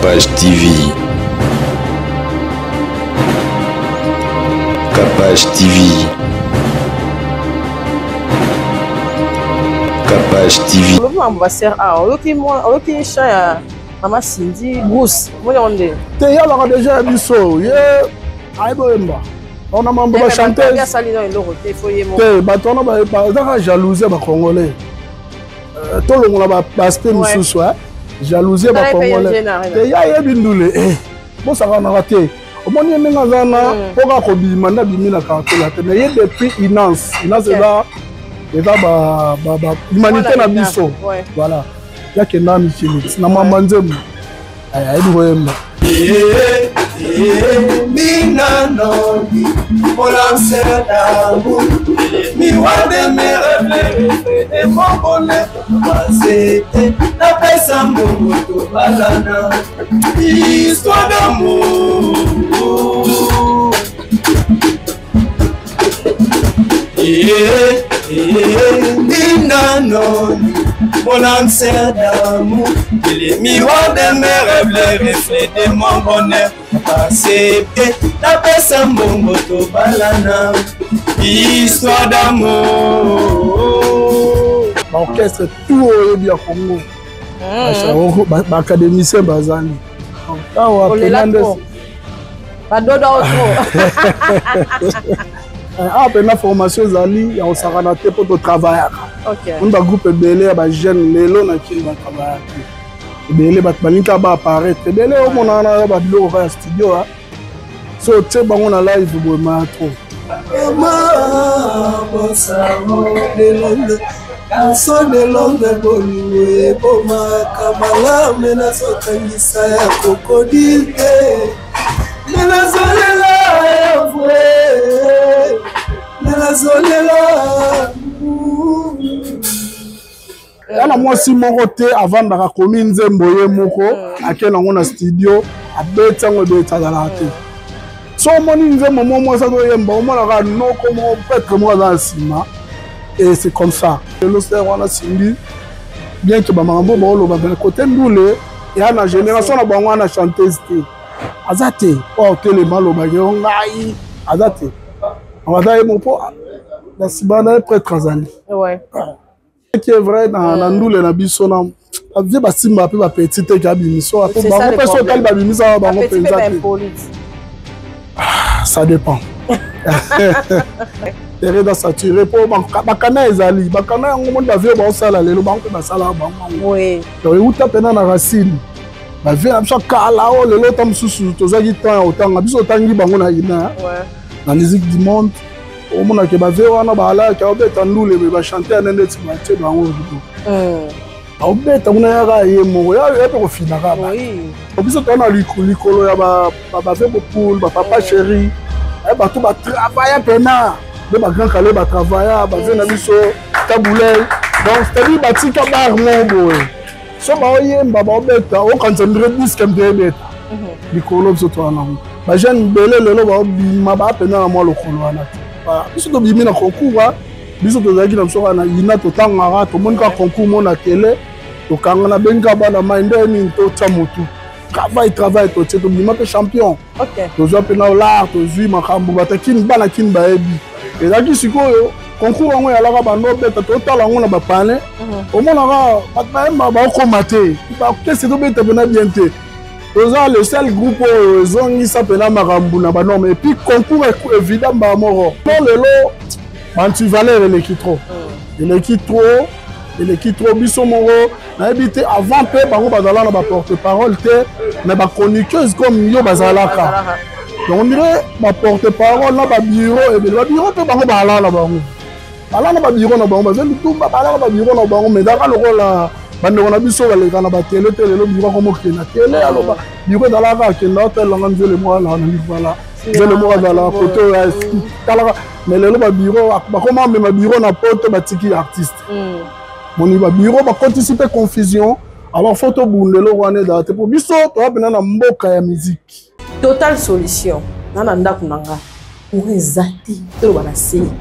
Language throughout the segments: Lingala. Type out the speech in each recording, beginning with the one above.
Capage TV. Capage TV. Capage TV. Maman Cindy, Bruce, moi on est. Tu y a déjà un biseau, on a membre de chanteuse. On a jalousie les Congolais. Tout le monde a aspect mususu, jalousie les Congolais. Tu y a un bindoulé. Bon ça va en rater. Au moins il y a un gazana, pour qu'on bimanda bimina caractère. Mais il y a depuis Inance est là. Et là l'humanité na biseau. Voilà. Il y a quelqu'un qui est là. Histoire d'amour. Mon âme d'amour, il est miroir de mes rêves, le reflet de mon bonheur. Accepter la paix en bon moto balana. Histoire d'amour. L'orchestre tout est bien Congo. L'académicien Bazali. Après la formation Zali, on s'est ranaté pour travailler. On a un groupe belé à jeune Lélo na qui va travailler. Belé va balinka ba apparaître. Belé au mon ana ba bilo au studio. So tu sais on a live pour matro. Mama bosamo de Londres. Canson de Londres boliwe boma kamala mena sotangisa ya krokodile. Mena zolela ya vwe. Mena zolela. Yana mwasi moko te avant da komi nzembo ye moko akena ngona studio abeta ngobeta la te. So moni nzembo momo sa do yemba o mona ka no comme peut-être moi dans sima et c'est comme ça. Le star wana Cindy bien que ba mambo ba lo ba côté ndule ya na génération na bango na chanteuse te. Azate o tele malo ba yo ngai azate. On va dire mon po la sibana prêtre Azali. Ouais. Qui est vrai dans Ndoule na biso na vie basimba pe ba petit te ka bimiso après bango personne ka ba bimiso bango penza. Ça dépend. Terre saturé pour bakana ezali bakana yango monde avie ba osala lelo bango ba sala bango. Oui. Donc uta pena na racine. Ba vie am kala o lelo tam susu tozaki temps otanga biso tangi bango na ina. Ouais. La musique du monde. Au monde qui va wana bala qui obeta ndule be ba chanter nende timate bango bido. Obeta una ya ye mo ya pe ko finaka ba. Oui. Obiso tona likolo ya ba fe poule ba papa chéri. Eh ba tout ba travailler pena. De ba grand calé ba travailler ba ve na biso taboulay. Donc c'est-à-dire ba tika bar mo boy. So ba oyemba ba obeta o concentrer disque mbe beta. Likolo biso tona. Ba jeune belé lelo ba obima ba pena na mo lokolo wana. Biso to bimi na concours biso to zaki na biso na ina to tangara to monika concours mo na télé to kanga na benga bana mainde ni to tsamutu travail to tse to bima pe champion. OK. To zo pe na la to zui makambu batakin bana kin ba ebi et zaki sikoyo concours ngo ya la ba no beta to tala ngo na ba pane o mona ga ba ba ko mate ba kese to beta bena bien te. Le seul groupe zongi s'appelle Marambu na ba norme et puis concours évident ba moro. Non le lot bantu valeur le kitro. Le kitro biso moro na habité avant pe bango bazala na ba porte-parole te mais ba chroniqueuse comme yo bazalaka. Donc on dirait ba porte-parole na ba bureau et ba bureau pe bango bazala na bango. Bala na ba bureau na bango bazali tumba bala na ba bureau na bango mais daka le la bande on a biso baleka na ba télé le bureau comme que na télé alors bureau dans la va que na hôtel la nganze le mois là na voilà le mois dans la photo mais le bureau ba comment même bureau na poto ba tiki artiste mon ba bureau ba participer confusion alors photo bundelo wana da te pour biso to bina na mboka ya musique Total Solution nana ndaku nanga Zati,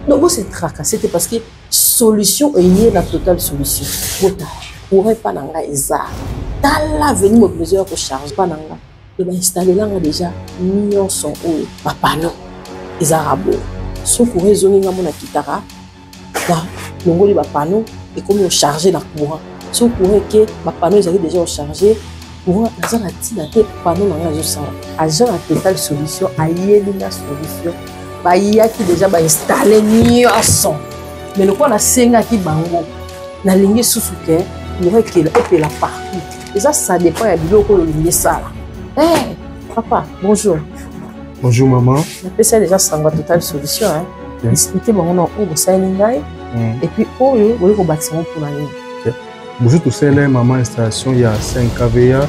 non, c'est tracassé, c'était parce que solution est liée à la Totale Solution. pourrait pas nanga eza tala venu mobiliser pour charger pas nanga et ba installer là déjà millions sont oyo ba panneau eza rabo so pour raisonner nga mona kitara ba longoli ba panneau et comme charger la courant so pour que ba panneau ils avaient déjà chargé pour eza na tina te panneau nanga zo sala agent à Total Solution ayeli na solution ba yaki déjà ba installer nyonso mais le quoi la senga ki bango na lingi susuke pourrait que la partout et ça dépend ya biloko le lingi sala. Eh papa bonjour. Bonjour maman. J'appelle ça déjà Sangwa Total Solution hein. Expliquez moi on a ça lingai et puis oyo vous ko bâtiment pour la ligne. Bonjour tout ça là maman installation il y a 5 kVA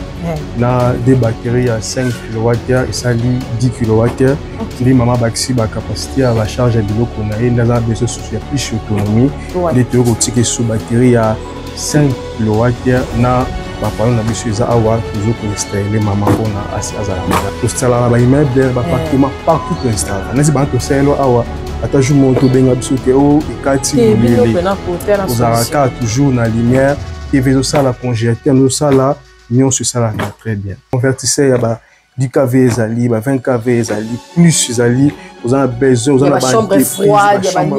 na des batteries à 5 kWh et ça lit 10 kWh. Les maman baxi ba capacité à la charge à biloko na et na besoin sur plus autonomie. Les théories ticket sous batterie à 5 kWh na ba parole na biso za awa toujours pour installer maman on a assez azala. Tout ça là ba immeuble ba appartement partout pour installer. Na si ba to ça là awa atajou monto benga biso ke o ekati bilele. Vous avez toujours na lumière. Et veut ça la congélateur nous ça là nous sur ça là très bien convertisseur il y a 10 kV zali 20 kV zali plus zali vous avez besoin vous avez chambre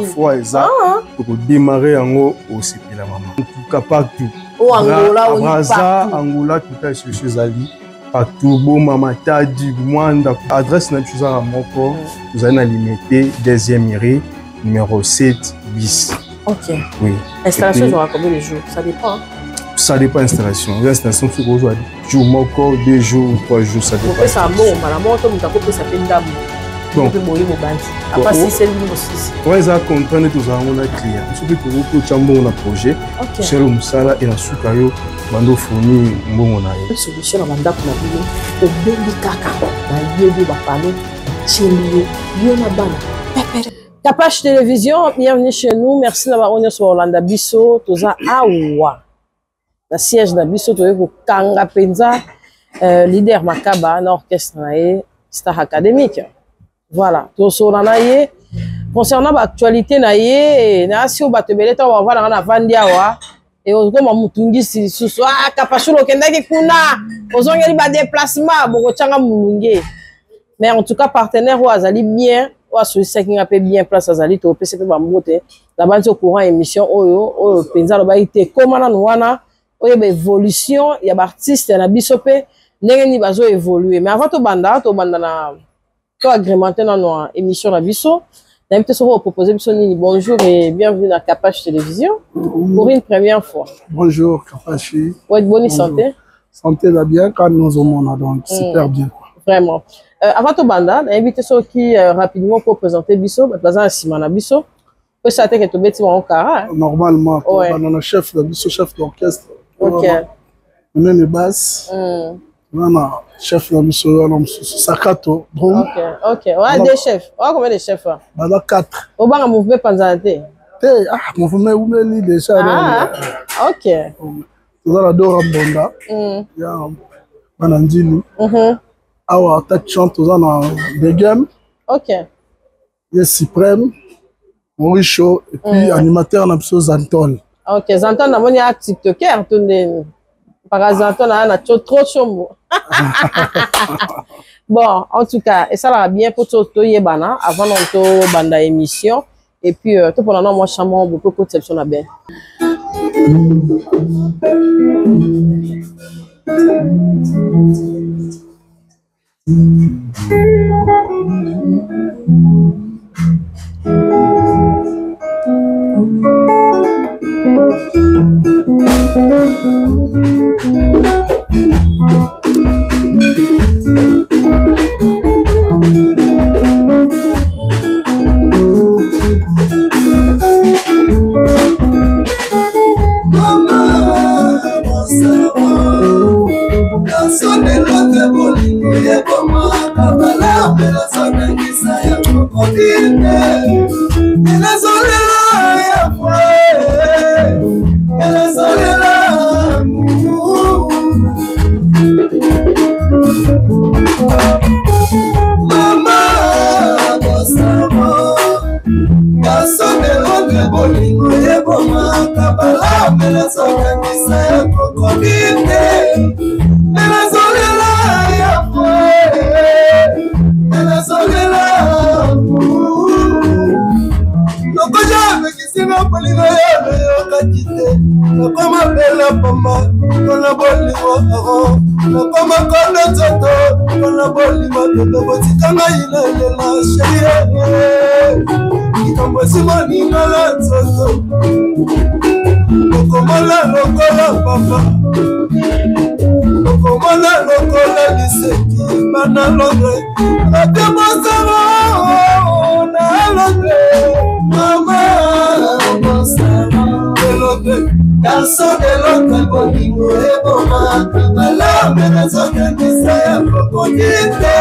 froide ça pour démarrer en haut aussi puis la maman en tout cas partout au Angola Angola tout est sur zali partout bon maman tadi mwanda adresse na chose à moko vous avez limité deuxième mairie numéro 7 bis. Ok. Oui. Installation j'aurai combien de jours? Ça dépend. Ça dépend de l'installation. L'installation, c'est qu'on joue à jour, 2 jours, 3 jours, ça dépend. Pourquoi ça monte? La monte, ça fait une dame. Bon. Après, si c'est le numéro 6. Oui, ça comprend tous les clients. Surtout que vous pouvez un projet. C'est le Moussala et la Soukayo, Mando fourni, bon, on a une solution à Manda pour la vie. Au Béli Kaka, la Yébi Bapano, Tchélié, Yona Bana, Capage Télévision, bienvenue chez nous. Merci d'avoir été sur Orlando Bisso. Toza Awa. La siège d'Abisso, tu es Kanga Penza, leader Makaba, l'orchestre Star Academique. Voilà. Tout ça, on a eu. Concernant l'actualité, on a eu. On a eu. On a eu. On a eu. Et on a mutungi si susu ah kapashulo kendaki kuna ozongeli ba déplacement boko tchanga mulunge. Mais en tout cas partenaire ou azali bien ou solution qui a fait bien place azali to PCP ba mbote la base au courant émission oyo penza lo ba ite comment na wana oyo ba évolution ya ba artiste na bisope ndenge ni bazo évoluer mais avant to banda na to agrémenter na no émission na biso. D'invité sur vous proposer bonjour et bienvenue dans Capage Télévision pour une première fois. Bonjour Kapachi. Vous êtes bonne santé? Santé va bien quand nous au monde donc super bien. Vraiment. Avant tout banda, invité sur qui rapidement pour présenter Bisso, basé Simana Bisso. Peut ça que tu bêtis mon cara. Normalement, on a un chef de Bisso, chef d'orchestre. OK. On a une basse. On a chef de Bisso, on a Sakato. OK. On a des chefs. On a combien de chefs? On a 4. On va mouvement Panzanate. Ah, mouvement où déjà. Ah, OK. On a deux Rambonda. Il y a Banandini. Awa tête chante aux dans des games. OK. Il y a Suprême, Mauricio et puis animateur na biso Zanton. OK, Zanton na moni a TikToker tonde. Par Zanton na trop chombo. Bon, en tout cas, et ça va bien pour to yebana avant on banda émission et puis tout pendant moi chamon beaucoup de conception na bien. Bolingo ye boma kabala mela soka kisa yako ezalaki te nakoma bela pamba mpona bolingo aro nakoma kondo nzoto mpona bolingo toto botikanga ilelela sherie likambo esimoningala nzoto okomona lokola papa okomona lokola liseki bana londre atebosama na londre mama bosama elondre garçon de l'autre bolingo ebomaka alambe nazokangisa ya kokonite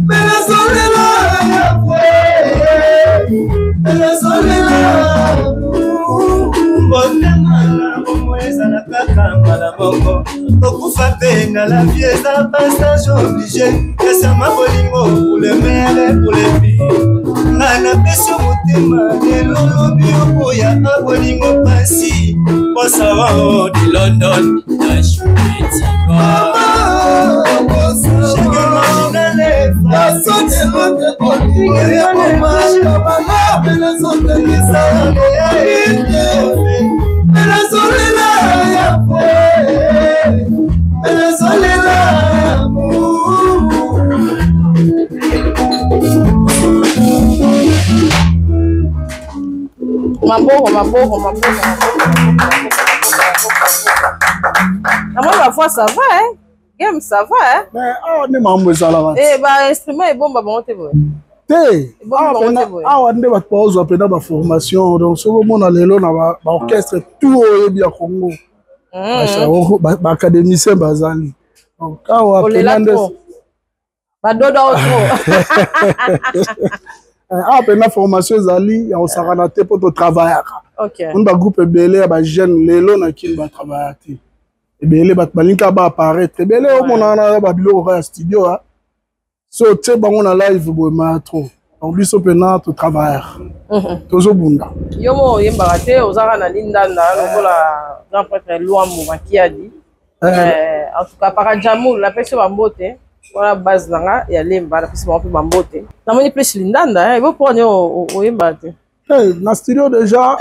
menazolela ya fwe menazolela botemana bomo ezala kaka mbala moko okufa mpe na la vie eza passage oblige esama bolingo pour le mere pour le pire nga napesi motema lelo lobi okoya abolingo pasi posava di London na shuetinga Mambo. La fois ça va, hein? Game, ça va, hein? Mais on est mambo ça là. Eh, bah, instrument est bon, bah, bon, t'es bon. Nde bato bazwa pena baformation donc soki omona lelo na baorchestre tout oyebi ya Congo baacadémicien bazali donc awa pena nde awa pena formation ezali ya kosakana te mpo totravaillaka oni bagroupe ebele ya bajeune lelo na kini batravailla te ebele bato balinka baapparaître ebele omonana na babiloko kaka ya studio so tie bango na live boyema trop donc biso mpena totravailleur tozobunda yo mo oyembaka te ozaka na lindanda lokola grand prêtre Luambo Makiadi en tout cas Parajamoul napesi bambote wana base nanga ya lemba napesi bango mpe bambote namoni plus lindanda ebo mponi oyembaka te na studio déjà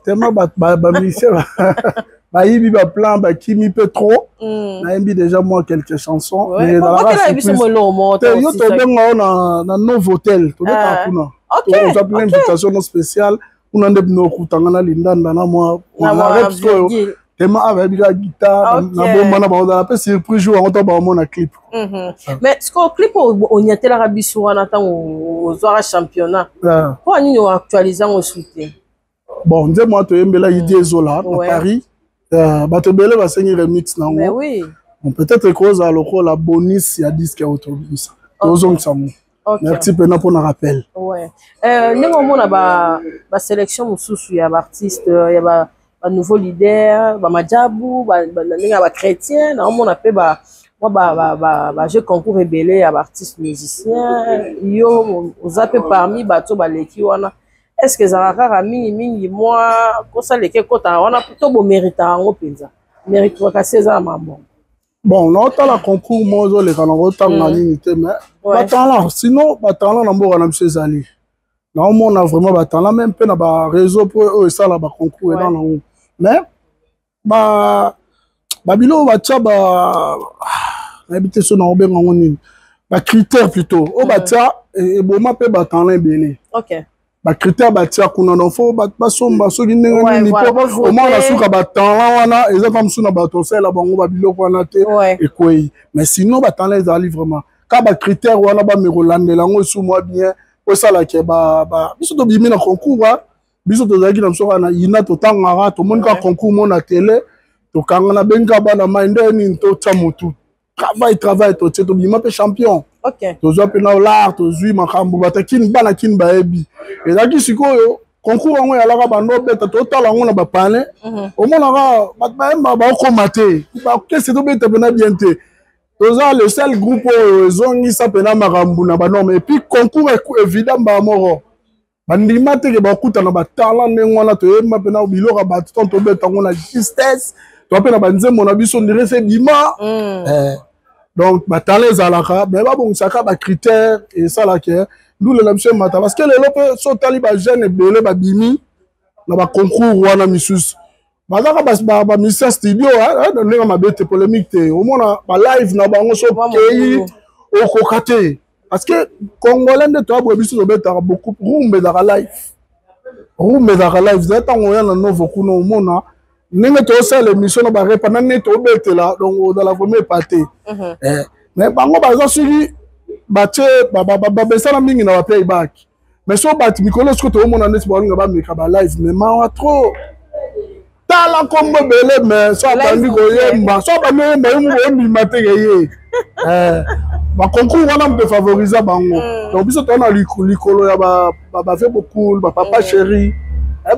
tellement bamusicien bayibi baplan bakimi mpe trop nayembi déjà moi quelques chansons yo tobenga o na Novotel tobetaka kuna oza plein invitation no spéciale kuna nde bino okutanga na lindanda na mwa reps oyo tema avayebika guitare na bomba na baozala mpe surprise jour yango to baomona clip mais siko clip onyatelaka biso wana ntango ozwaka championnat mpo anini oactualise yango su te bon nze mwa toyembela idi ezola na Paris bato ebele basengi remix nango peut-être kozala lokola bonus ya disque ya autobus tozongisa mo merci mpena mpona rappel ndenge omona basélection mosusu ya baartiste ya banouveau leader bamajabu ndenge ya bachrétien naomona mpe bajeu concours ebele ya baartiste musicien yo oza mpe parmi bato baleki wana est-ce que ezalaka kaka mingi mwa kosaleki ekotaka wana to boméritaka yango mpenza mérite kasi eza na mambo bon naotala concours mo ozoleka nango otanga nini te mais batala sinon batala na mboka na biso ezali naomona vraiment batala même mpe na baréseau mpo oyo esala baconcours eza nango mais babilo batia nayebi te so naobenga yango nini bacritère plutôt oyo batia eboma mpe batala ebele bacritère batia kuna donc fo basomba soki ndenge nini mpo omona suka batala wana eza ka mosusu na bato osala bango babiloko wana te ekwei mais sinon batala ezali vraiment ka bacritère wana bamekolandela yango esu mwa bien osalaki biso tobimi na concours biso tozalaki na biso kaka na ina totangaka tomoni ka concours mo na tele tokanga na benga bana mai nde nini totya motu travail totie tobima mpe champion tozwa mpe na olar tozwi makambo batakini bana kini bayebi ezalaki sikoyo concours yango eyalaka bando obeta totala yango na bapane omonaka bato bayemba baokoma te bakese tobeta mpena bien te toza le seul groupe oyo ezongisa mpena makambo na banorme epuis concours évident mbaa moko bandima teke bakutana batala ndenge wana toyemba mpena biloko bato ton tobeta yango na justesse toa mpe na banzembo na biso ndirese bima donc batala ezalaka me babongisaka bacritère esalaka ndulela biso emata parce que lelo mpe so otali bajeune ebele babimi na ba concours wana misusu bazaka ba mission studio ndenge mabete polémique te au moins ba live na bango so kei okokate parce que congolais nde to abo biso betaka beaucoup rumbe da live zeta ngoya na novo kuno mona ndenge to sala émission na ba repa na ne to betela donc dans la première partie mais bango baza suri bache ba besala mingi na ba playback mais so bat mikolo ce que to mona net ba nga ba meka ba live mais ma trop tala kombo bele mais so bandi ko yemba so ba me mo mate ye ba concours wana me favoriser bango donc biso to na likolo ya ba fait beaucoup ba papa chéri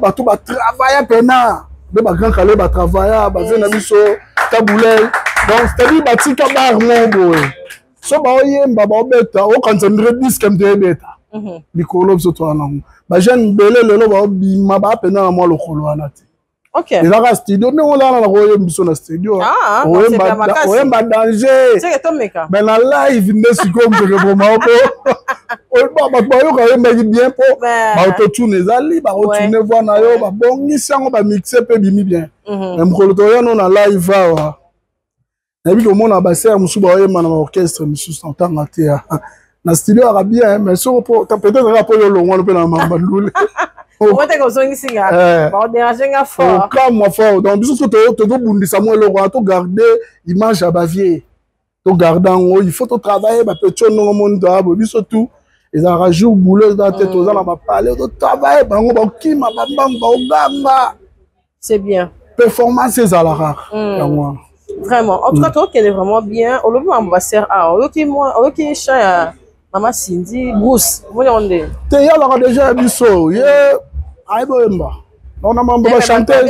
ba tout ba travailler pena de ba grand calé ba travailler ba fait na biso taboulay donc c'est-à-dire ba tika ba ngombo so ba yemba ba beta o concentrer disque me beta likolo biso to na ba jeune bele lelo ba bima ba pena na mo lokolo wana ti. Ok. Et là, studio, nous on a un studio. Ah, c'est pas danger. C'est que ton mec. Mais la live, ne suis comme je le moment. On va bien pour. Bah, autotune les ali, bah, autotune voir na yo, bah, bon, ici on va mixer peu bien. Même quand on a live, va. Et puis le monde a bassé à Moussou Baye, man, orchestre, Moussou s'entend à terre. Na studio arabien, mais sur peut-être rapport au long, on peut la mambadoule. On va te conseiller ici, on dérange un fort. Calme fort. Donc, bisous que tu dois bundi Samuel Leroy, tu garder image à Bavier. Tu gardes en haut, il faut te travailler, bah petit non monde d'abo, bisous tout. Ils ont rajouté boulot dans tête aux gens, on va parler, tu travailles, bah on va qui ma bam bam. C'est bien. Performance c'est à la rare. Vraiment. En tout cas, toi qui est vraiment bien. Au lieu on va faire au qui chant Maman Cindy Bruce. Voyons on est. Tu y a là déjà bisous. Aïboemba. On a membre chanteuse.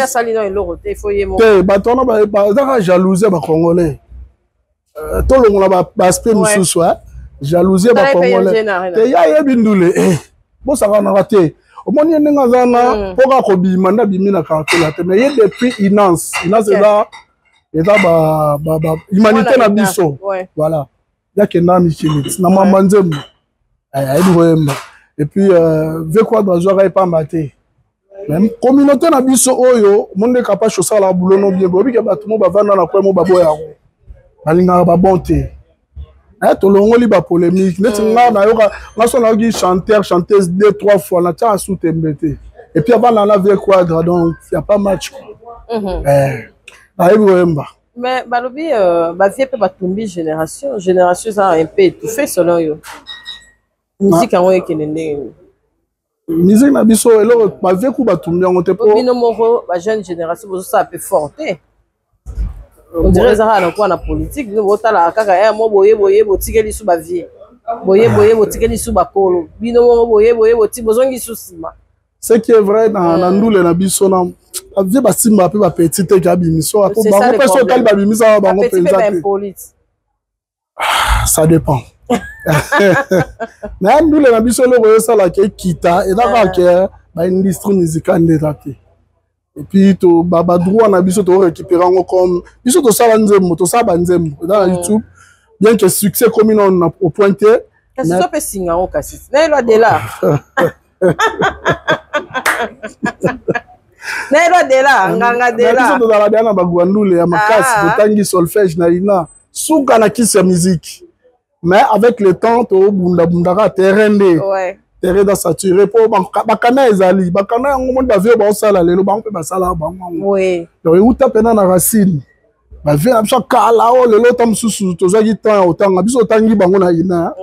Il faut y monter. Batona ba jalousie ba congolais. Tout le monde ba aspect mususu jalousie ba congolais. Te ya yebindule bo ça va na raté. Au moins y nga zana pour ko bimanda bimina ka la te mais y depuis inance là et là ba humanité na biso. Voilà. Ya kena michimit na mama nzembo. Aïboemba. Et puis ve quoi doit jouer pas maté. Même communauté na biso oyo monde capable chosa la boulot no bien bobi ke batumo bavanda na kwemo baboya ko balinga ba bonté to longoli ba polémique neti nga na yoka ngaso na gi chanteuse 2-3 fois na ta sous tembete et puis avant la vie quadra donc il y a pas match mais balobi ba vie pe batumbi génération ça a un peu étouffé selon yo musique en ekene musique na biso elo ba veku batumbi ngo te po bino moko ba jeune génération bozo ça peu forte on dirait ça na quoi na politique ni botala kaka mo boye botikeli su ba vie boye botikeli su ba kolo bino moko boye boti bozongi su sima ce qui est vrai na ndule na biso na vie ba simba pe ba petite ka bimiso ko ba ko so kali ba bimisa ba ngo penza ça dépend. Mais nous les ambitions le ça la kita et là que ba industrie musicale ndate et puis to baba droit na biso to récupérer comme biso to ça nzembo to ça banzembo dans YouTube bien que succès comme on au pointé mais ça peut singa au kasi na lo de là na lo de là nganga de là biso to la bana ba gwandule ya makasi to tangi solfège na ina suka na kisi musique. Mais avec le temps, tu as terrain de saturé pour bakana ezali bakana ngomon davio ba osala lelo ba mpe basala ba ngomon oui donc uta pena na racine ba vie am chaka la o lelo tam susu to zaki temps otanga biso tangi bango na ina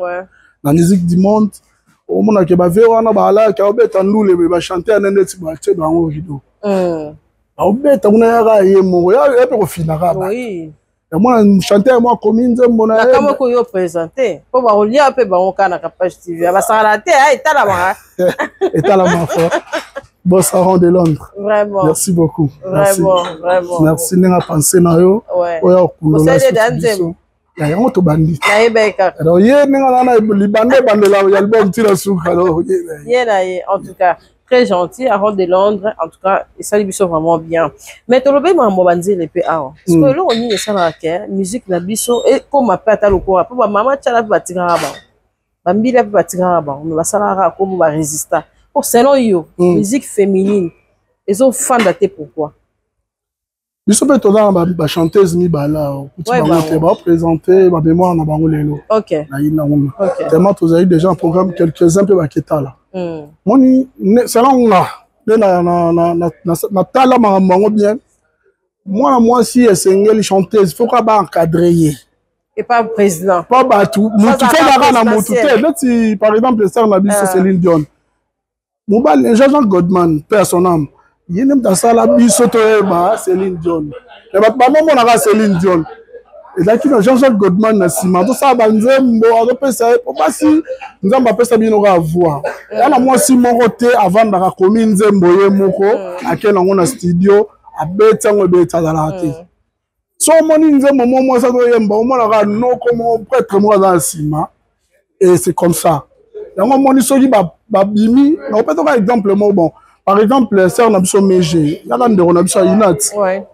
na musique du monde o mona ke ba vie wana ba la ka obeta ndule ba chanter na ndeti ba te bango rido obeta una ya ga yemo ya pe ko finara ba oui. Et moi, chanteur, moi, comme une zone, mon ami. Comment vous présentez? Pour voir lier un peu dans la page TV. Elle va s'arrêter, elle est à la main. Et à la main fort. Boss Aaron de Londres. Vraiment. Merci beaucoup. Vraiment, vraiment. Merci, n'a pensé na yo. Ouais. Vous savez d'anzem. Il y a un autre bandit. Alors, il y a l'album tira sous. Alors, en tout cas. Très gentil, Aaron de Londres, en tout cas, et ça lui vraiment bien. Mais tu le maman banzi le pe Aaron. Parce que là on y est ça la musique la biso et comme ma pata le quoi, pour maman tchala batinga ba. Bambila batinga ba, on va sala comme ba résister. Pour selon yo, musique féminine. Ils ont fan de pourquoi? Biso pe toza ba chanteuse mibala kuti bango te ba présenter ba mémoire na bango lelo. OK. Na ina ngona. OK. Tellement toza eu déjà un programme quelques-uns peu ba ketala. Moni c'est là on a na tala mamango bien. Moi si esengeli chanteuse faut ka ba encadrer. Et pas président. Pas batou. Mutu fait la na mutu te. Par exemple sœur na biso Céline Dion. Mobile Jean Godman père son âme. Il y a dans ça la biso toeba Céline Dion. Mais ba maman na Céline Dion. Et là qui Jean Godman na sima tout ça banzembo on peut ça pas si nous on peut ça bien on va voir. Là moi si mon côté avant da komi nzembo ye moko akena ngona studio abeta ngo beta za la te. So moni nzembo moi ça do yemba on na no comme prêtre moi dans sima et c'est comme ça. Yango moni soki ba bimi on peut donner exemple moi bon. Par exemple, sœur Nabiso Méger, il y a un de Nabiso Inat. Ouais.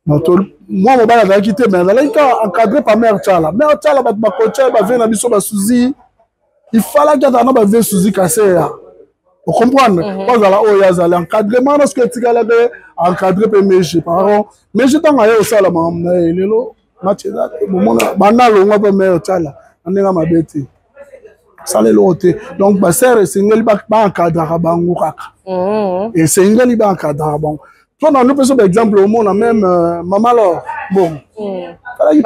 Moi, mon bal a quitté, mais elle a encadré par Mère Tchala. Mère Tchala, ma coach, elle va Nabiso Basouzi. Il fallait qu'il y ait un homme qui Souzi cassé. Vous comprenez? Parce que là, il y a l'encadrement, parce que tu as encadré par Méger. Par contre, Méger, tu as eu ça, la maman. Il est là. Mathieu, banal, on va pas Mère Tchala. On est là, ma bête. Ça les lote. Donc ma sœur est single ba encadrer bango kaka. Et single ba encadrer bango. Toi dans nous par exemple au monde même maman alors bon. Il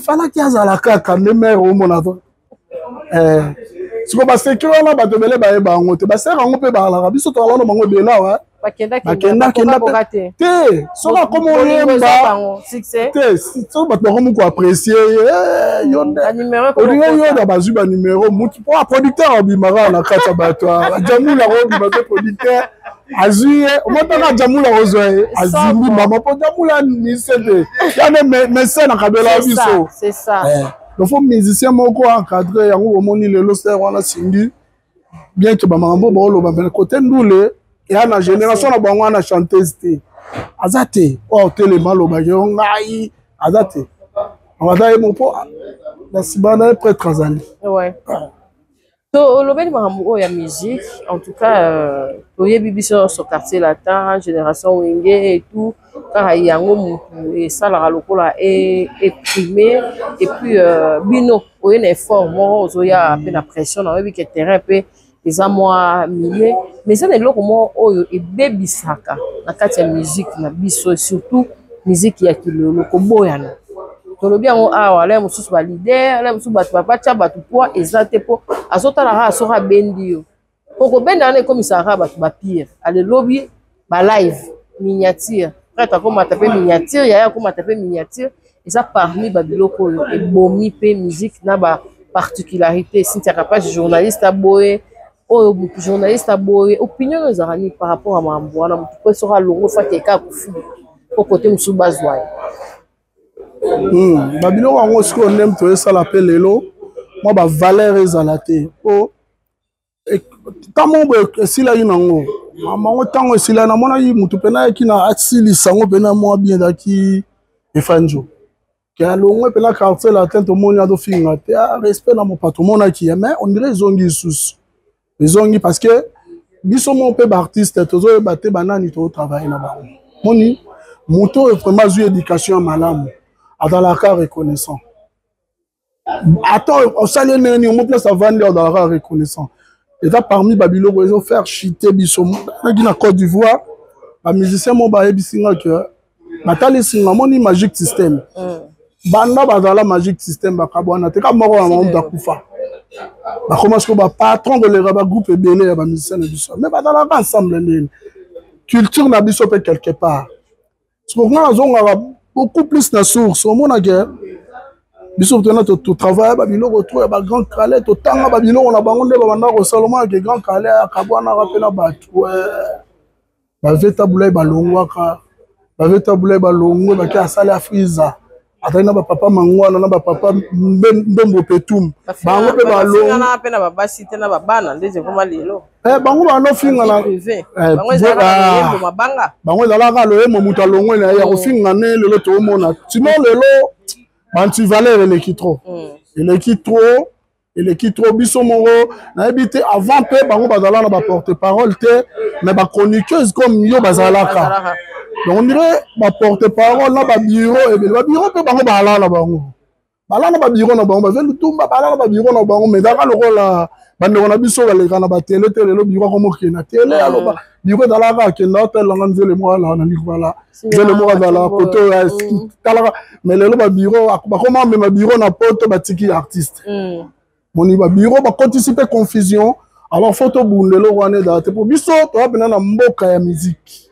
fallait qu'il y ait la kaka les mères au monde. C'est pas parce que on a ba tebele ba bango te ba sœur on peut ba la biso to ala no bango de là ouais. Bakenda te soka comme on yemba succès te so ba to ko apprécier yonde numéro da bazu ba numéro mutu pour producteur obimara na kata bato jamula ko ba producteur azuye omotaka jamula ozoe azimbi mama po jamula ni sete yana mais na kabela biso c'est ça donc faut musicien moko encadrer yango omoni lelo ser wana sindi bien que ba mambo ba lo ba côté ndule. Et à la génération, on a chanté. Azate, oh, tellement le bagage, azate. On va dire mon pot. La sibana près de ouais. Donc, le Mahamou, il y a musique. En tout cas, il y a Bibi sur ce quartier latin, génération Wenge et tout. Quand il y a un ça, la locola est primé. Et puis, Bino, il y a un effort. Moi, il y a un peu de pression. On a vu que le terrain peut. Les amours milliers, mais c'est des lots comment et baby saka na kati ya musique na biso surtout musique ya kilolo koboyana to lo bien awa la mususu ba leader la mususu ba papa cha ba poids ezate po azota la ha so ha bendio poko benda na komisara ba pire ale lobby ba live miniature prête comme taper miniature ya comme taper miniature et ça parmi ba biloko et bomi pe musique na ba particularité si tu as pas journaliste à boye oh journaliste à boye opinion ezarani par rapport à mambo na mutu ko sera longo fa teka kufu au côté musubazwa babilo wango ce qu'on aime to ça l'appelle lelo moi ba valeur ezalate oh tamo be sila yinango mamango tango sila na mona yi mutu pena ki na atsili sango pena mo bien daki efanjo que longo pena quartier la tente au monde do finga te respect na mon patron qui mais on dirait zongi sous les ongi parce que biso mon peu artiste tozo baté banani to travailler na ba moni moto est vraiment eu éducation malamu dans la cas reconnaissant attends on salé nani on place à vendre dans la cas reconnaissant et là parmi babilo ils ont faire chiter biso na Côte d'Ivoire ba musicien mon ba ebisinga que batali singa moni Magic System banda bazala Magic System bakabwana te ka moko na monde akufa. Bah, comment est-ce que le patron de l'Europe groupe est belé à la musicien de Bissau mais dans la ensemble culture na Bissau peut quelque part parce qu'on a beaucoup plus de sources au monde à guerre Bissau tu travailles babilo retrouve ba grand calais to tanga babilo on a bangonde ba banda ko seulement que grand calais akabwana rapela batu ba veta boulay ba longwaka ba veta boulay ba longwe ba ki asala friza atana ba papa mangwana na ba papa ndombo petum bango pe ba lo na pe na ba basi te na ba bana ndeze koma lelo bango ba no finga na bango ezala ko mabanga bango ezala ka lo emo muta longwe na ya ko finga ne lelo to mona sinon lelo bantu valeur le kitro eleki trop biso moko nayebi te avant mpe bango bazala na baporte-parole te mais bachroniqueuse comme yo bazalaka donc on dirait baporte-parole na babiro ebele babiro mpe bango balala na bango balala na babiro na bango bave lutumba balala na babiro na bango mais kaka lokola bandeko na biso baleka na batele te lelo biro komokende na tele aloba biro ezalaka akenda otelanga nzele moko alaka na likvala nzele moko azala poto talaka mais lelo babiro bakoma amema biro na poto batiki artiste moni babiro bakotisi mpe confusion alors fo tobundela wana ezala te po biso toya mpena na mboka ya miziki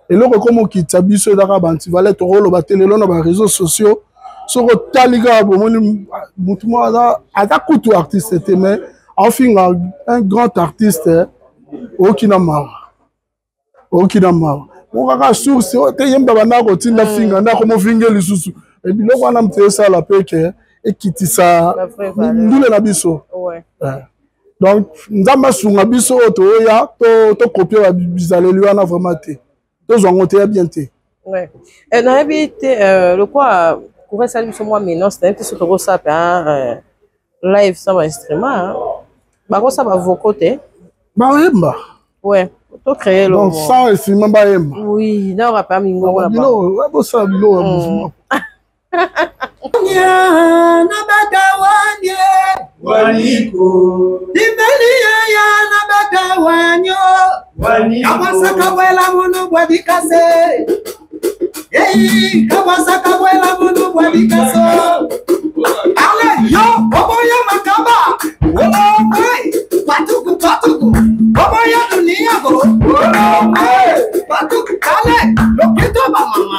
eloko ekomokitisa biso ezaka bantivale tokoloba te lelo na bareseau sociaux soki otali kaka bomoni mutu moko aza kutu artiste te mais aofinga un grand artiste okina mawa mo kaka source te yemba bandako kotinda finga ndako mofinge lisusu ebiloko wana mute esala mpe ke ekitisa ndule na biso donc nzambe asunga biso oyo toya tokopie bizaleli wana vraiment te tozwango te ya bien te nayebi te lokwa koresali biso mwa ménance nayebi te so tokosala mpe live sans bainstrument bakosa bavoko te bayemba to créer le donc sans instrument bayemba oui na ora pa mingo na ba bosala biloko ya mouvement na batawanye waliko dimbelia ya na batawanyo kabasaka bwela mono bwadikase kabasaka bwela mono bwadikaso ale yo oboya makaba patuku oboya dunia go patuku kale lokito ba mama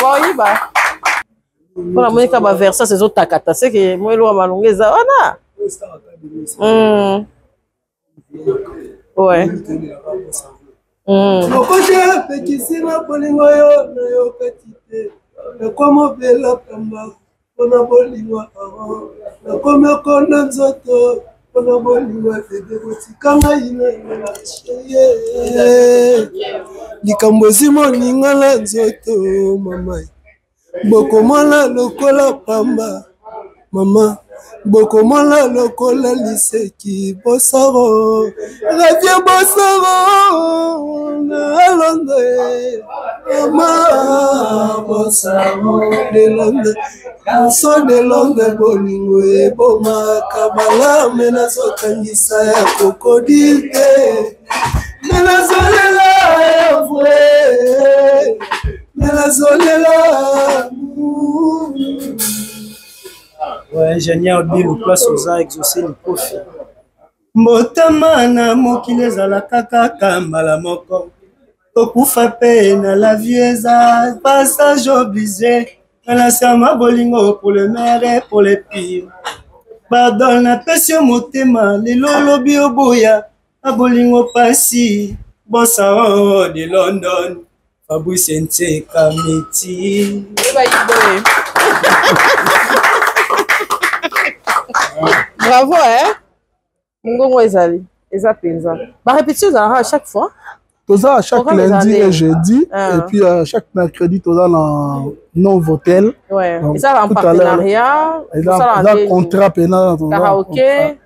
bayiba mpona monika baversa sezotakata seke moelowa malongo eza wana lokote pekisina bolingo yo na yo kati te nakomobela pamba mpona bolingwa aho nakomekonda nzoto mpona bolingwa tebe kotikanga ina likambo ezimoninga na nzoto mama bokomona lokola pamba mama bokomona lokola liseki bosaro ravie bosaro na londe mama bosaro de londe so de londe bolingo ebomaka balame nazotangisa ya krokodile te menazolela ya vre menazolela ingénieur Bilo place oza exaucé lipofi mbotama na mokili ezalaka kaka mbala moko tokufa mpe na la vie eza passage obligé nalasama bolingo pour le meilleur et pour le pire pardon napesi yo motema lelo olobi oboya na bolingo pasi bosao de London Fabrice Nteka Meti bravo mongongo ezali eza penza barépétition ezalaka à chaque fois toza à chaque lundi et jeudi et puis chaque mercredi toza na Novotel ezala en partenariat eza contrat pena karaoké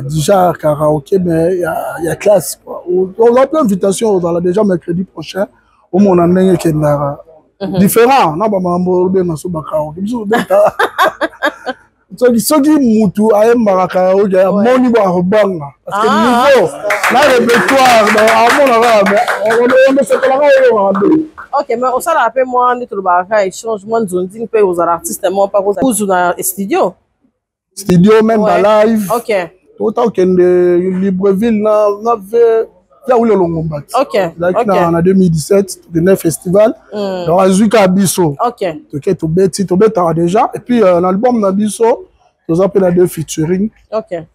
déjà karaoké mais il y a classe on a plein d'invitations ozala déjà mercredi prochain omona ndenge ekendaka différent na bamambo obenga so bakaraoké biso obeta soki mutu ayembaka karaoke amoni bo akobanga parce que niveau na répertoire amonaka omesekolaka oyokaka nde ok mais osalaka mpe mwa nde tolobaka échangement nzonzi mpe ozala artiste mo mpa kuzu na studio même balive ok tota okende Libreville na ya ule longombati ezalaki na 2017 tokende festival donc azwi kaka biso toke tobetaka déjà et puis na album na biso toza mpe na deux featuring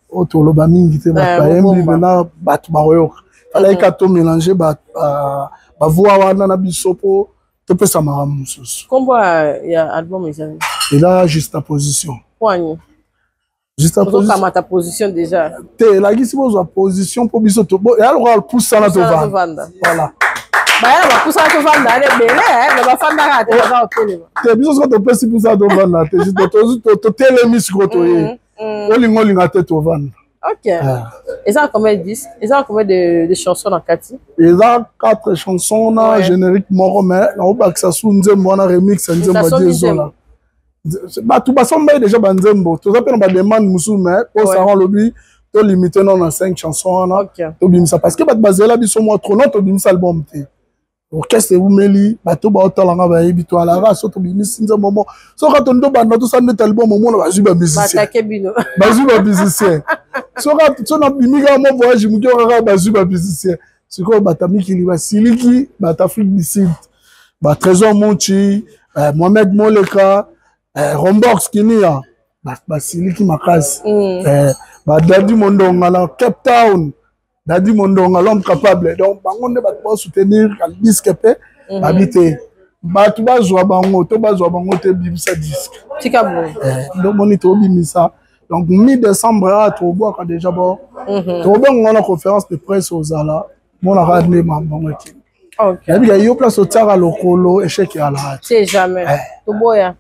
oyo toloba mingi te bato bayembi mena bato bakoyoka falayika tomélange bavoix wana na biso mpo topesa makambo mosusu kombo ya album ezali eza juxtaposition poani ozokamata position déjà te elakisi bozwa position mpo biso eya lokola pusana tovanda voilà Baya bapusa to vanda le bele mais bafanda ka te za otele. Te biso so to pesi pusa to vanda te to telemi siko to ye. Olinga te to vanda. OK. Et ça combien de disques? Et ça combien de chansons dans Kati? Et là 4 chansons na générique moko mais na ba que ça sous nzembo na remix nzembo diesola. Ba tout ba somba déjà ba nzembo. To za pe na ba demande musu mais pour ça on lobby to limiter non à 5 chansons na. To bimisa parce que ba bazela biso mo trop non to bimisa album te. Orchestre vous meli bato ba otalanga ba yebi to ala raso to bimisa nzembo mo. So ka to ndo ba to sa net album mo na ba juba musicien. Ba juba musicien. So na bimika mo voyage mu ko ka ba juba musicien. C'est quoi Batamikili Basiliki, Batafrique du Sud, Trésor Monchi, Mohamed Moleka, Rombox Kinia, Basiliki Makas, Dadi Mondonga, la Cape Town, Dadi Mondonga, l'homme capable. Donc, on ne va pas soutenir le disque habité. Tu vas jouer à Bango, tu vas jouer à Bango, tu vas jouer disque. Donc, on est au Bimisa. Donc, mi-décembre, tu vas voir déjà, tu vas voir la conférence de presse aux Ala. Mon arrêt de maman. Ok. Il y a eu place au Tara Lokolo, échec à la rate. C'est jamais. Tout boya.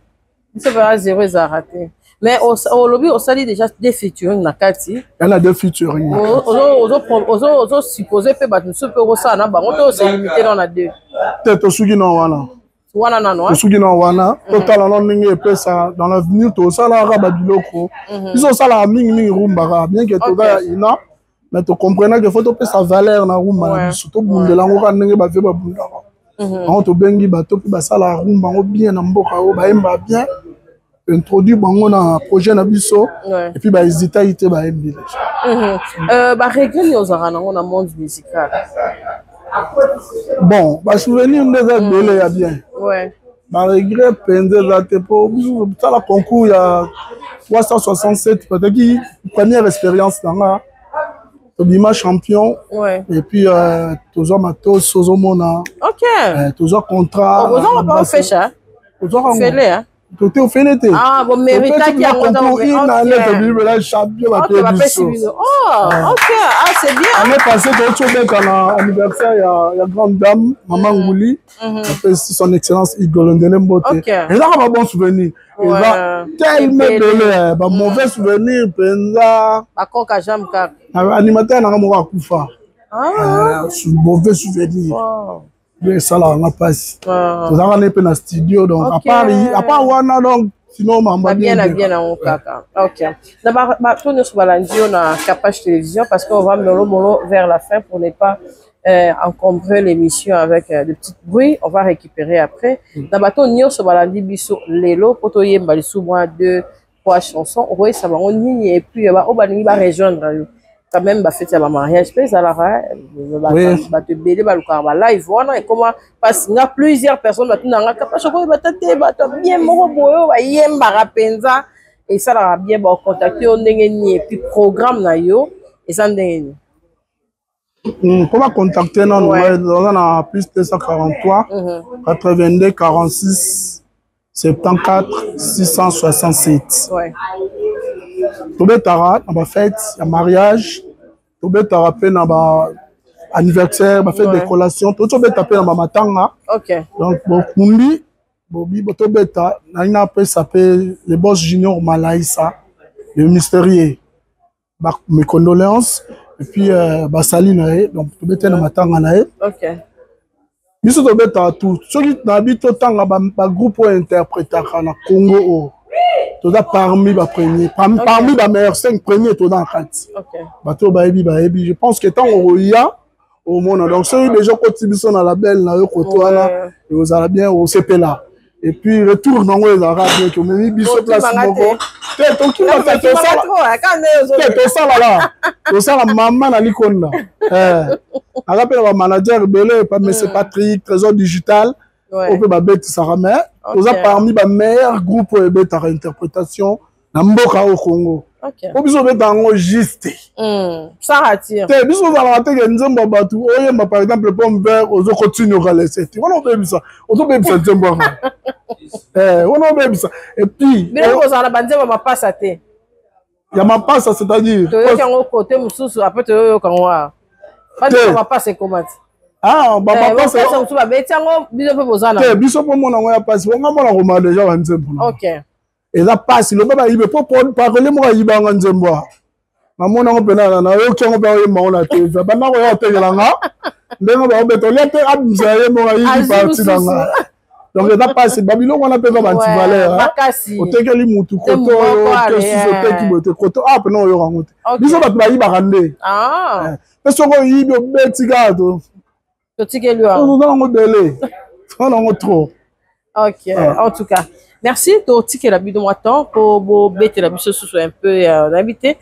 C'est pas 0 raté. Mais au lobby, on s'allie déjà des featuring na Kati. Il y en a deux featuring. On supposé que nous sommes ça na ba. On s'est limité dans la deux. Peut-être sugi na wana. Wana na no. Sugi na wana. Total non ninge pesa dans l'avenir to ça la raba biloko. Ils ont ça la mingi rumba bien que to da ina. Mais tu comprends que faut que sa valeur na rumba surtout bunde la ngora ndenge ba ve ba bunda on to bengi ba to ba sala rumba ngo bien na mboka o ba emba bien introduit bango na projet na biso et puis ba hésiter ité ba embi ba regret ni ozara na ngona monde musical bon ba souvenir ndeza bele ya bien ba regret pende za te po biso ça la concours ya 367 peut-être qui première expérience dans Bima champion et puis toujours matos sozomona toujours contrat on va pas faire ça fais-le tout est fait l'été ah bon mérita qui a concours il n'a pas champion OK ah c'est bien on est passé dans l'anniversaire il y a grande dame maman Ngouli après son excellence Igor Ndelembote et là on a bon souvenir et là tellement de mauvais souvenir penza bakoka jambe ka animateur na mo akufa mauvais souvenir bien ça là on a passé on a allé dans studio donc à part wana donc sinon mamba bien en kaka OK d'abord tourner sur balandio na Capage Télévision parce qu'on va molo vers la fin pour ne pas encombrer l'émission avec de petits bruits on va récupérer après d'abord tourner sur balandi biso lelo poto yemba li sous moi 2-3 chansons on ça va on ni et puis on va ni ba rejoindre quand même ba fête ya ba mariage pe ça la ba te belé ba luka ba live wana et comment parce qu'il y a plusieurs personnes ba tunanga Capage ko ba tate ba to bien moko boyo ba yemba rapenza et ça la bien ba contacter on ndenge ni et puis programme na yo et ça ndenge comment contacter non on a plus 243 82 46 74 667 tobetara na ba fête ya mariage tobetara pe na ba anniversaire ba fête de collation tobeta pe na ba matanga donc bokumbi bobi tobeta na ina pe s'appelle le boss junior Malaïsa le mystérieux mes condoléances et puis basali na donc tobeta na matanga na biso tobeta tout soki na bito tanga ba groupe interprétaka na Congo tout ça parmi les premiers, parmi les meilleurs 5 premiers, tout dans 4. Je pense que tant qu'on y a au monde, donc ceux qui déjà contribuent dans la belle, vous allez bien au CP là. Et puis retour dans les arabes qui ont mis biso place moko. T'es qui va faire tout ça là. Tout ça là. Tout ça la maman na likonda. On rappelle le manager belé monsieur Patrick Trésor Digital. On peut battre ça ramène. Vous avez parmi les meilleurs groupes de interprétation dans le Congo. Vous avez besoin juste. Ça attire. Vous avez besoin par exemple, pomme vert, vous continuez à laisser. On a besoin de ça. On a besoin de ça. Et puis, vous avez ma passe à thé. Il y a ma passe, c'est-à-dire. Tu as un côté, après tu as un côté. Ma passe, c'est comment? Ah, papa ça vous va bien tiens biso pe bozana. Te biso po mona ngoya passe. On nga mona roma déjà ba nzembo. OK. Et là passe le baba ibe po parler mo yiba nga nzembo. Na mona ngo pena na yo kyango ba yo maona te. Ba na ko yo te gelanga. Ndengo ba beto le te abza ye mo yibi parti na nga. Donc là passe babilo on appelle ba anti valeur. O te keli mutu koto que si so te ki bote koto ah pena yo rangote. Biso ba ba yiba rande. Ah. Parce que yibi beti gado. Ok, en tout cas, merci. Tu as la moi temps pour bête la biso soit un peu invité.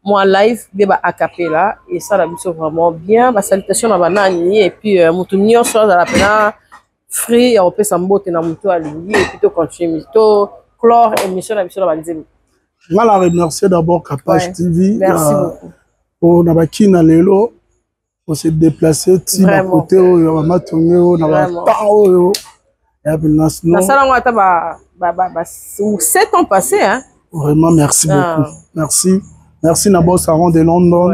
Moi live débat a cappella et ça la biso vraiment bien. Ma salutation à banani et puis moutounio soit à la pena free on peut s'emboter dans moutou aligné et puis continuer mito chlore émission la biso la banzem. Moi la remercier d'abord Kapage TV. Merci beaucoup. Pour Nabakina Lelo. Pour se déplacer, ti à côté, on va mettre on a temps, ça 7 ans passés, hein. Vraiment, merci beaucoup. Merci. Merci Nabo Saron de London.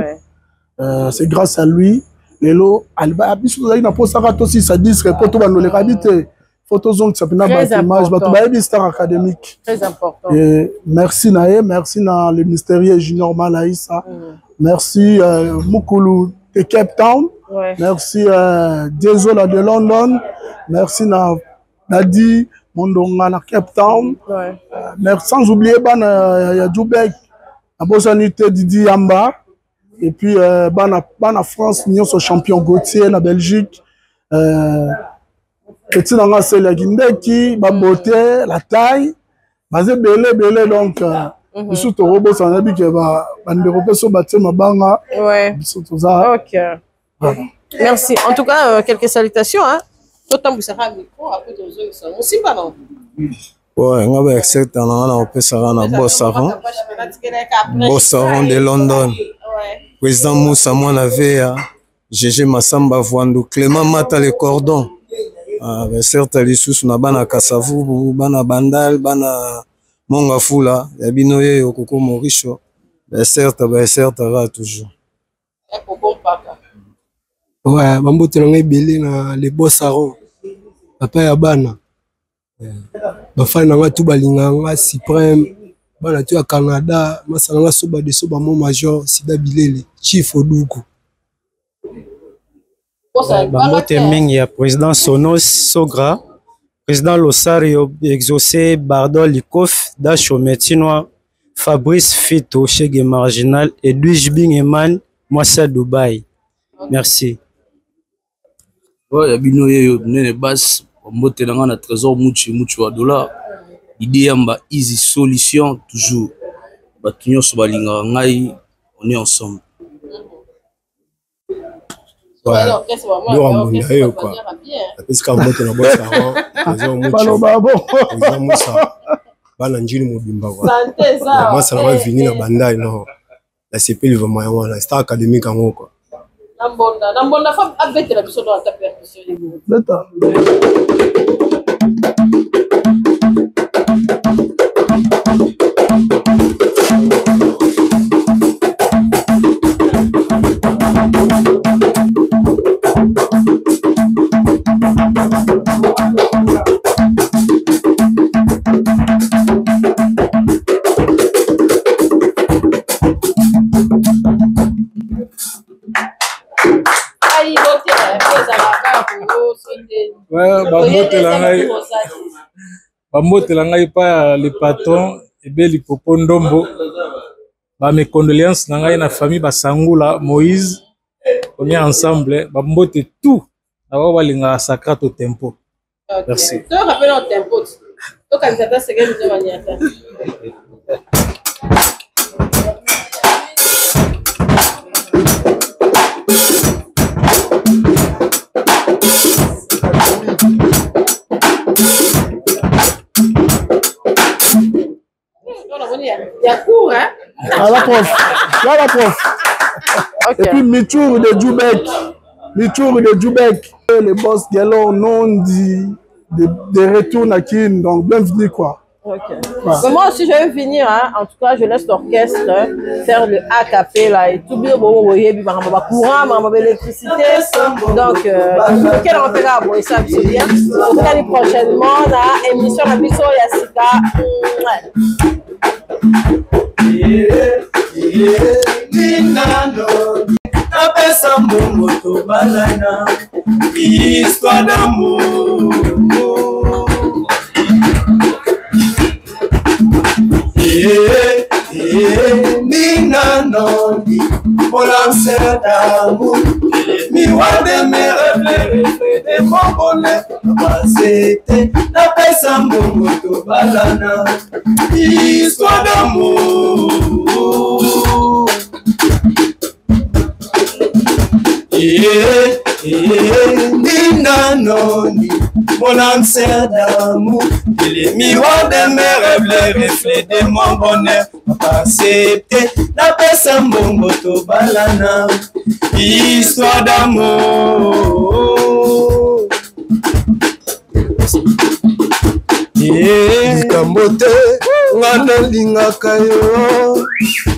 C'est grâce à lui. Lelo, Alba, bisous, il n'a pas ça aussi, ça dit, c'est pour tout le monde, habiter. Photos, ça peut pas image, mais Star académique. Très important. Merci Naé, merci na le mystérieux Junior Malaïsa. Merci Moukoulou de Cape Town. Merci Dézola de London. Merci Nadi Mondonga na Cape Town. Merci sans oublier Bana Djoubek, la Bosanité Didi Yamba. Et puis Bana France, nous sommes champion Gauthier na Belgique. Petit dans la selle Gindeki, ba beauté, la taille, basé belé donc biso to robo sans bi que ba ndeko so batte mabanga. Biso to za. OK. Merci. En tout cas quelques salutations hein. Autant vous sera micro après deux autres ça. On s'y va non. Ouais, on va accepter on peut ça na Bossaron. Bossaron de London. Président Moussa Monavé, GG Massamba Voando, Clément Mata le cordon. Certes, les sous na bana Kasavu, bana Bandal, bana Mongafula, Yabinoye, Okoko Moricho. Certes, va toujours. Ouais, Bambote Langai Belé na les Bossaron. Papa Yabana. Bafana nga tout balinganga Suprême. Bana tu à Canada, Masalanga Soba de Soba mon major, Sida Bilele, Chief Oduku. Bambote Ming, il y a président Sonos Sogra, président Losario, exaucé Bardo Likoff, Dacho Metinois, Fabrice Fito, Chege Marginal, Edwige Bingeman, Mwassa Dubaï. Merci. Ouais, Yabinoye, Nene Bass, Bambote Nanga, Trésor Mouchi wa dollar. L'idée yamba easy solution toujours. Batunyo sobalinga ngai, on est ensemble. Ouais. Yo quoi. Parce qu'en mode na boss avant, ils ont Moussa. Bana njini mobimba quoi. Santé ça. Moi ça va venir na bandai non. La CP le vraiment wana, Star académique en quoi. Nambonda fa abete la biso dans ta percussion. D'accord. Bambote langai pa le patron ebeli popo ndombo ba mes condoléances nangai na famille basangula Moïse on est ensemble bambote tout na ba balinga sacrato tempo. Merci. To rappelle au tempo. To kantata segeni zo banyata. Il y a cours, hein? La prof. Okay. Et puis Mitour de Djoubek. Le boss Galon non dit de retour à Kin, donc bienvenue quoi. Ok. Mais moi aussi, je vais venir. Hein. En tout cas, je laisse l'orchestre faire le a cappella et tout bien. Bon, vous voyez, courant, l'électricité. Donc, quel empêchement, bon, ça, c'est bien. On va aller prochainement dans l'émission de Bisso Yassika. Napesa mbongo tobalana histoire d'amour. Nina Nondi, mon lanceur d'amour, miroir de mes rêves, les reflets de mon bonheur. C'était napesa mbongo tobalana histoire d'amour. Nina Noni, mon lanceur d'amour, les miroirs de mes rêves, les reflets de mon bonheur. Accepté, la pesa mbongo tobalana, histoire d'amour. Likambo te nga nalingaka yo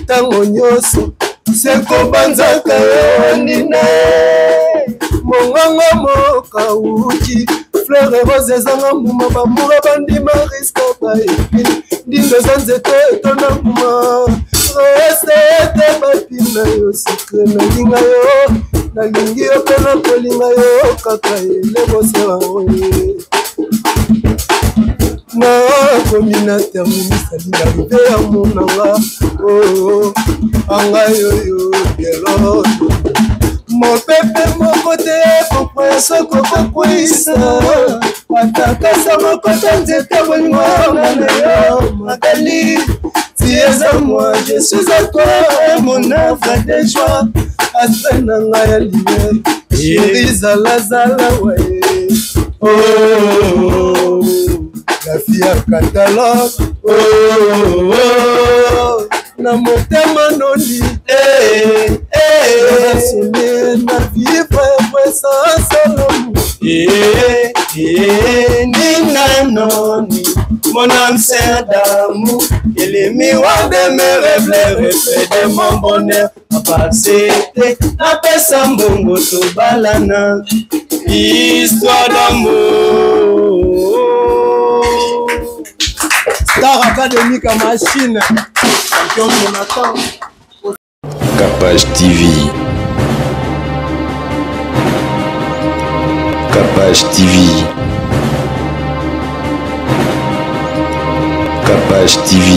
ntango nyonso sekobanzaka yo nina monganga mokauki fleur rose ezanga mbuma bamura bandima riska baepini ndindo eza nzete etona mbuma rese ete bapina yo sikre nalinga yo nalingi yo mpe na kolinga yo kaka elebosela oye na komina terminista lingarive ya monanga anga yoyo gelo mopepe moko te pokwa soko kokwisa atakasa mokota nzete boningwanga na yo magali si eza moi je suis à toi mon œuvre de joie aspe na ngai ya libe chéri zalazala waye la fille à catalogue na motema noni sonne na vie frère sans salomo Nina Noni, mon âme sert d'amour, et les miroirs de mes rêves, les reflets de mon bonheur. Accepté, la pesa mbongo tobalana, histoire d'amour. Star Académique à machine, champion Jonathan. Capage TV. Capage TV. Capage TV.